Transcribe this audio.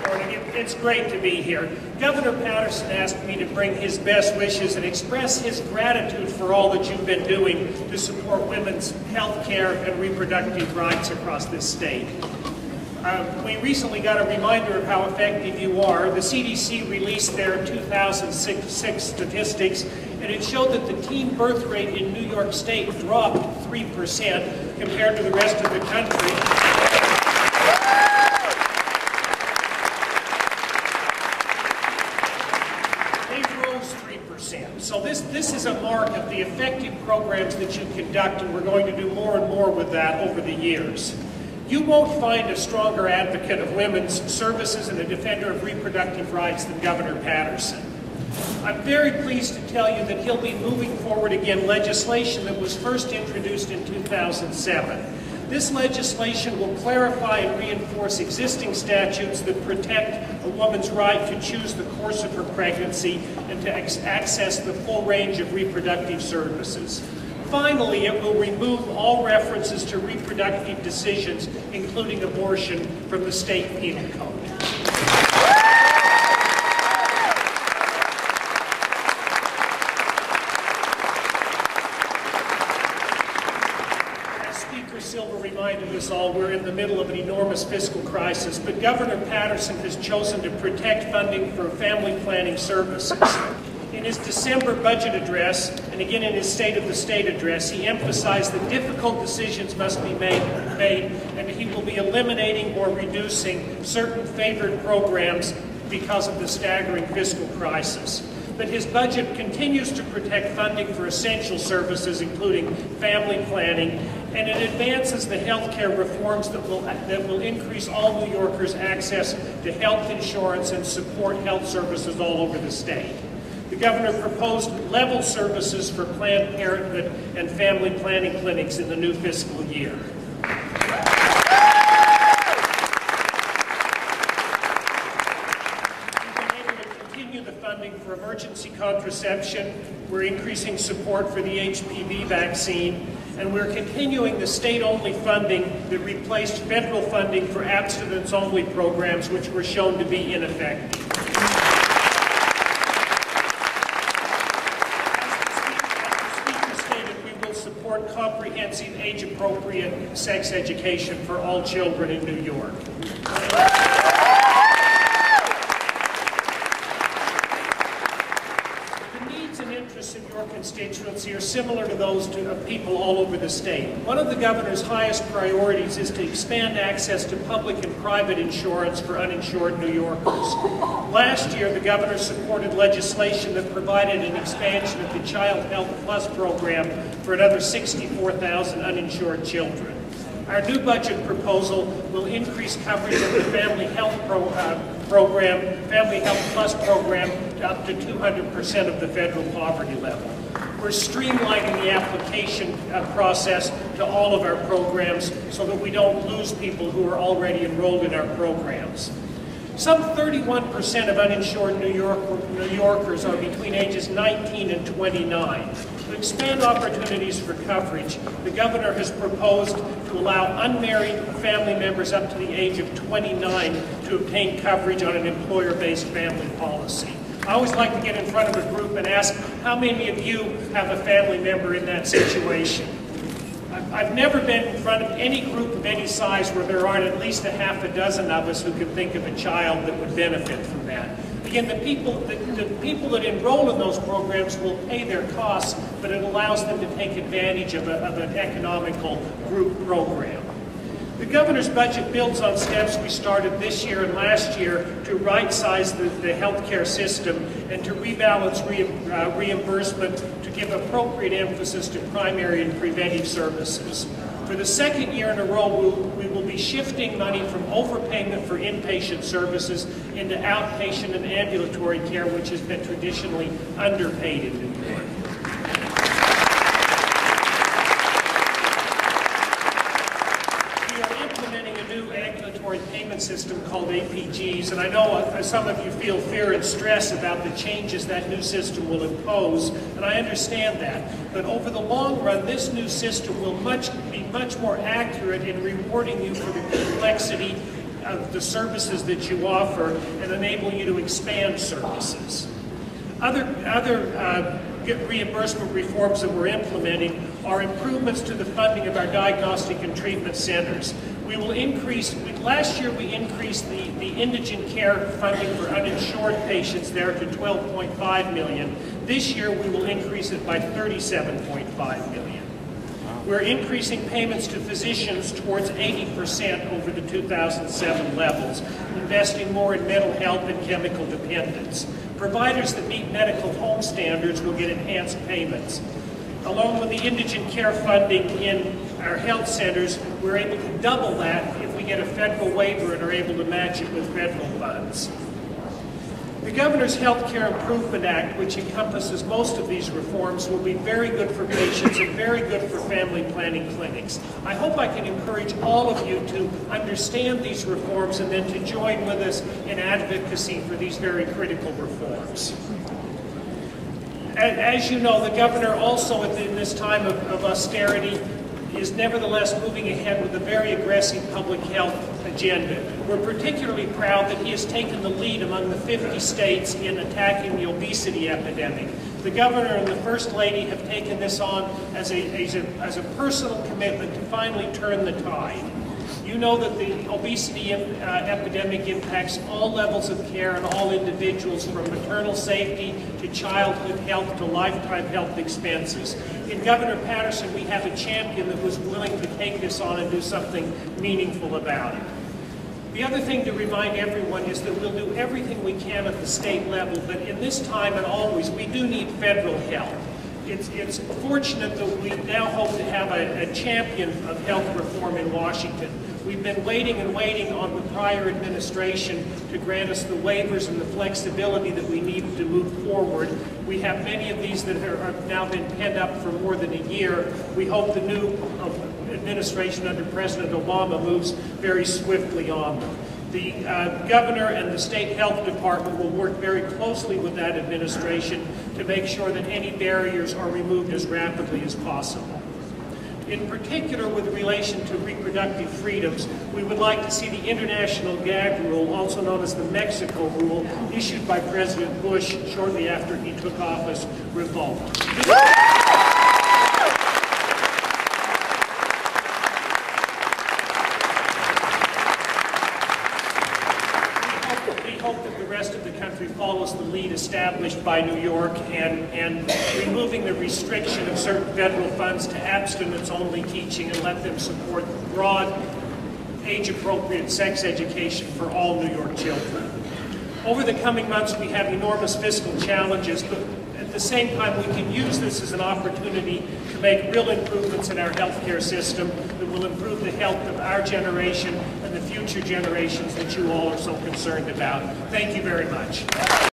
morning. It's great to be here. Governor Patterson asked me to bring his best wishes and express his gratitude for all that you've been doing to support women's health care and reproductive rights across this state. We recently got a reminder of how effective you are. The CDC released their 2006 statistics, and it showed that the teen birth rate in New York State dropped 3% compared to the rest of the country. So this is a mark of the effective programs that you conduct, and we're going to do more and more with that over the years. You won't find a stronger advocate of women's services and a defender of reproductive rights than Governor Patterson. I'm very pleased to tell you that he'll be moving forward again legislation that was first introduced in 2007. This legislation will clarify and reinforce existing statutes that protect a woman's right to choose the course of her pregnancy and to access the full range of reproductive services. Finally, it will remove all references to reproductive decisions, including abortion, from the state penal code. Silver reminded us all, we're in the middle of an enormous fiscal crisis, but Governor Patterson has chosen to protect funding for family planning services. In his December budget address, and again in his State of the State address, he emphasized that difficult decisions must be made, and he will be eliminating or reducing certain favored programs because of the staggering fiscal crisis. But his budget continues to protect funding for essential services, including family planning, and it advances the health care reforms that will increase all New Yorkers' access to health insurance and support health services all over the state. The governor proposed level services for Planned Parenthood and family planning clinics in the new fiscal year. For emergency contraception, we're increasing support for the HPV vaccine, and we're continuing the state-only funding that replaced federal funding for abstinence-only programs, which were shown to be ineffective. As the Speaker stated, we will support comprehensive, age-appropriate sex education for all children in New York. Of your constituency are similar to those of people all over the state. One of the governor's highest priorities is to expand access to public and private insurance for uninsured New Yorkers. Last year, the governor supported legislation that provided an expansion of the Child Health Plus program for another 64,000 uninsured children. Our new budget proposal will increase coverage of the Family Health Plus program to up to 200% of the federal poverty level. We're streamlining the application process to all of our programs so that we don't lose people who are already enrolled in our programs. Some 31% of uninsured New Yorkers are between ages 19 and 29. To expand opportunities for coverage, the governor has proposed to allow unmarried family members up to the age of 29 to obtain coverage on an employer-based family policy. I always like to get in front of a group and ask, how many of you have a family member in that situation? I've never been in front of any group of any size where there aren't at least a half a dozen of us who can think of a child that would benefit from that. Again, the people that enroll in those programs will pay their costs, but it allows them to take advantage of an economical group program. The governor's budget builds on steps we started this year and last year to right-size the healthcare system and to rebalance reimbursement to give appropriate emphasis to primary and preventive services. For the second year in a row, we will be shifting money from overpayment for inpatient services into outpatient and ambulatory care, which has been traditionally underpaid in New York. Payment system called APGs, and I know some of you feel fear and stress about the changes that new system will impose, and I understand that. But over the long run, this new system will be much more accurate in rewarding you for the complexity the services that you offer and enable you to expand services. Other reimbursement reforms that we're implementing are improvements to the funding of our diagnostic and treatment centers. We will increase, last year we increased the indigent care funding for uninsured patients there to $12.5 million. This year we will increase it by $37.5 million. We're increasing payments to physicians towards 80% over the 2007 levels, investing more in mental health and chemical dependence. Providers that meet medical home standards will get enhanced payments. Along with the indigent care funding in our health centers, we're able to double that if we get a federal waiver and are able to match it with federal funds. The Governor's Health Care Improvement Act, which encompasses most of these reforms, will be very good for patients and very good for family planning clinics. I hope I can encourage all of you to understand these reforms and then to join with us in advocacy for these very critical reforms. As you know, the Governor also, in this time of austerity, is nevertheless moving ahead with a very aggressive public health agenda. We're particularly proud that he has taken the lead among the 50 states in attacking the obesity epidemic. The Governor and the First Lady have taken this on as a personal commitment to finally turn the tide. You know that the obesity epidemic impacts all levels of care and all individuals, from maternal safety to childhood health to lifetime health expenses. In Governor Patterson, we have a champion that was willing to take this on and do something meaningful about it. The other thing to remind everyone is that we'll do everything we can at the state level, but in this time and always, we do need federal help. It's fortunate that we now hope to have a champion of health reform in Washington. We've been waiting and waiting on the prior administration to grant us the waivers and the flexibility that we need to move forward. We have many of these that have now been penned up for more than a year. We hope the new administration under President Obama moves very swiftly on them. The Governor and the State Health Department will work very closely with that administration to make sure that any barriers are removed as rapidly as possible. In particular, with relation to reproductive freedoms, we would like to see the International Gag Rule, also known as the Mexico Rule, issued by President Bush shortly after he took office, revoked. Follows the lead established by New York and removing the restriction of certain federal funds to abstinence-only teaching and let them support broad, age-appropriate sex education for all New York children. Over the coming months, we have enormous fiscal challenges, but at the same time, we can use this as an opportunity to make real improvements in our healthcare system that will improve the health of our generation and the future generations that you all are so concerned about. Thank you very much.